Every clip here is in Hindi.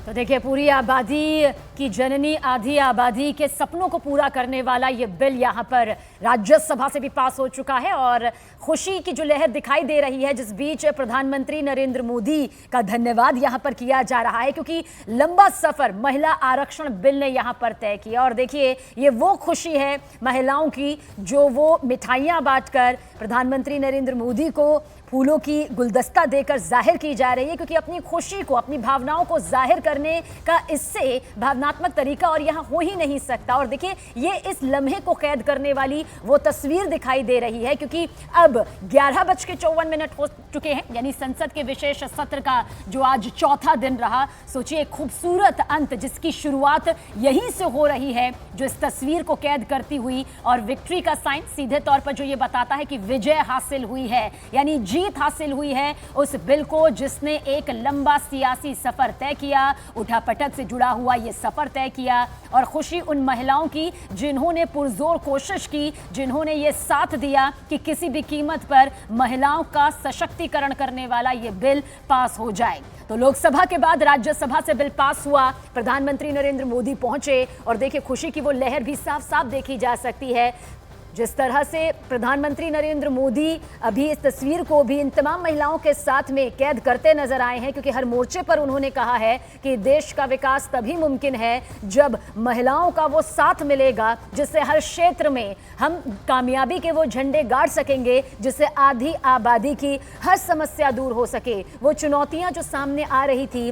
तो देखिए, पूरी आबादी की जननी आधी आबादी के सपनों को पूरा करने वाला ये बिल यहाँ पर राज्यसभा से भी पास हो चुका है और खुशी की जो लहर दिखाई दे रही है, जिस बीच प्रधानमंत्री नरेंद्र मोदी का धन्यवाद यहाँ पर किया जा रहा है, क्योंकि लंबा सफर महिला आरक्षण बिल ने यहाँ पर तय किया। और देखिए, ये वो खुशी है महिलाओं की जो वो मिठाइयाँ बांटकर प्रधानमंत्री नरेंद्र मोदी को फूलों की गुलदस्ता देकर जाहिर की जा रही है, क्योंकि अपनी खुशी को, अपनी भावनाओं को जाहिर करने का इससे भावनात्मक तरीका और यहाँ हो ही नहीं सकता। और देखिए, ये इस लम्हे को कैद करने वाली वो तस्वीर दिखाई दे रही है, क्योंकि अब 11:54 हो चुके हैं, यानी संसद के विशेष सत्र का जो आज चौथा दिन रहा। सोचिए, खूबसूरत अंत जिसकी शुरुआत यहीं से हो रही है, जो इस तस्वीर को कैद करती हुई, और विक्ट्री का साइन सीधे तौर पर जो ये बताता है कि विजय हासिल हुई है, यानी जीत हासिल हुई है उस बिल को जिसने एक लंबा सियासी सफर तय किया, उठापटक से जुड़ा हुआ ये सफर तय किया। और खुशी उन महिलाओं की जिन्होंने पुरजोर कोशिश की, जिन्होंने ये साथ दिया कि किसी भी कीमत पर महिलाओं का सशक्तिकरण करने वाला ये बिल पास हो जाए। तो लोकसभा के बाद राज्यसभा से बिल पास हुआ, प्रधानमंत्री नरेंद्र मोदी पहुंचे और देखिए, खुशी की वो लहर भी साफ साफ देखी जा सकती है। जिस तरह से प्रधानमंत्री नरेंद्र मोदी अभी इस तस्वीर को भी इन तमाम महिलाओं के साथ में कैद करते नजर आए हैं, क्योंकि हर मोर्चे पर उन्होंने कहा है कि देश का विकास तभी मुमकिन है जब महिलाओं का वो साथ मिलेगा, जिससे हर क्षेत्र में हम कामयाबी के वो झंडे गाड़ सकेंगे, जिससे आधी आबादी की हर समस्या दूर हो सके। वो चुनौतियां जो सामने आ रही थी,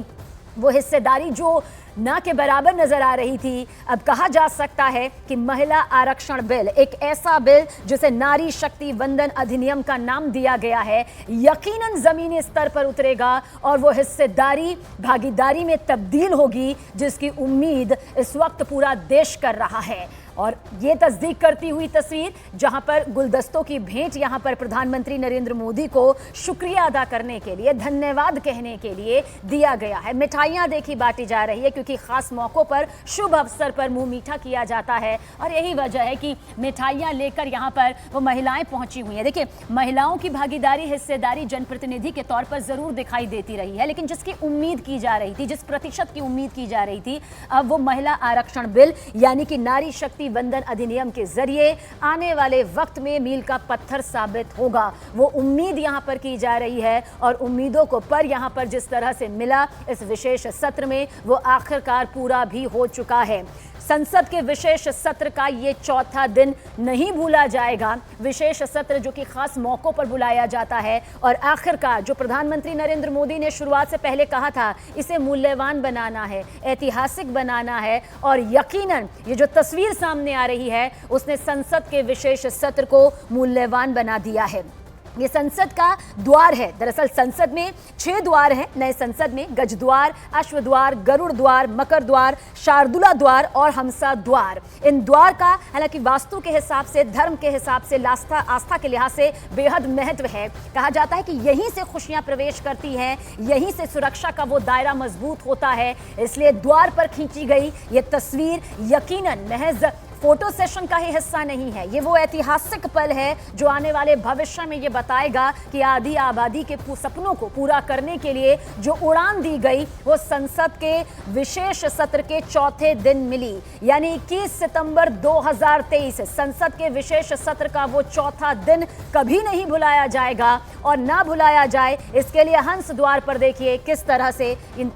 वो हिस्सेदारी जो ना के बराबर नजर आ रही थी, अब कहा जा सकता है कि महिला आरक्षण बिल एक ऐसा बिल जिसे नारी शक्ति वंदन अधिनियम का नाम दिया गया है, यकीनन जमीनी स्तर पर उतरेगा और वो हिस्सेदारी भागीदारी में तब्दील होगी, जिसकी उम्मीद इस वक्त पूरा देश कर रहा है। और ये तस्दीक करती हुई तस्वीर, जहां पर गुलदस्तों की भेंट यहां पर प्रधानमंत्री नरेंद्र मोदी को शुक्रिया अदा करने के लिए, धन्यवाद कहने के लिए दिया गया है। मिठाइयां देखी बांटी जा रही है, क्योंकि खास मौकों पर, शुभ अवसर पर मुंह मीठा किया जाता है और यही वजह है कि मिठाइयां लेकर यहां पर वो महिलाएं पहुंची हुई हैं। देखिए, महिलाओं की भागीदारी, हिस्सेदारी जनप्रतिनिधि के तौर पर जरूर दिखाई देती रही है, लेकिन जिसकी उम्मीद की जा रही थी, जिस प्रतिशत की उम्मीद की जा रही थी, अब वो महिला आरक्षण बिल यानी कि नारी शक्ति वंदन अधिनियम के जरिए आने वाले वक्त में मील का पत्थर साबित होगा। वो उम्मीद यहां पर की जा रही है और उम्मीदों को पर यहां पर जिस तरह से मिला इस विशेष सत्र में, वो आखिरकार पूरा भी हो चुका है। संसद के विशेष सत्र का ये चौथा दिन नहीं भूला जाएगा। विशेष सत्र जो कि खास मौकों पर बुलाया जाता है और आखिरकार जो प्रधानमंत्री नरेंद्र मोदी ने शुरुआत से पहले कहा था, इसे मूल्यवान बनाना है, ऐतिहासिक बनाना है, और यकीनन ये जो तस्वीर सामने आ रही है उसने संसद के विशेष सत्र को मूल्यवान बना दिया है। ये संसद का द्वार है। दरअसल संसद में 6 द्वार हैं नए संसद में: गज द्वार, अश्व द्वार, गरुड़ द्वार, मकर द्वार, शार्दुला द्वार और हमसा द्वार। इन द्वार का हालांकि वास्तु के हिसाब से, धर्म के हिसाब से, आस्था के लिहाज से बेहद महत्व है। कहा जाता है कि यहीं से खुशियां प्रवेश करती हैं, यहीं से सुरक्षा का वो दायरा मजबूत होता है। इसलिए द्वार पर खींची गई ये तस्वीर यकीनन महज फोटो सेशन का ही हिस्सा नहीं है। ये वो ऐतिहासिक पल है जो आने वाले भविष्य में ये बताएगा कि आधी आबादी के सपनों को पूरा करने के लिए जो उड़ान दी गई, वो संसद के विशेष सत्र के चौथे दिन मिली। यानी 21 सितंबर 2023 संसद के विशेष सत्र का वो चौथा दिन कभी नहीं भुलाया जाएगा। और ना भुलाया जाए, इसके लिए हंस द्वार पर देखिए किस तरह से इन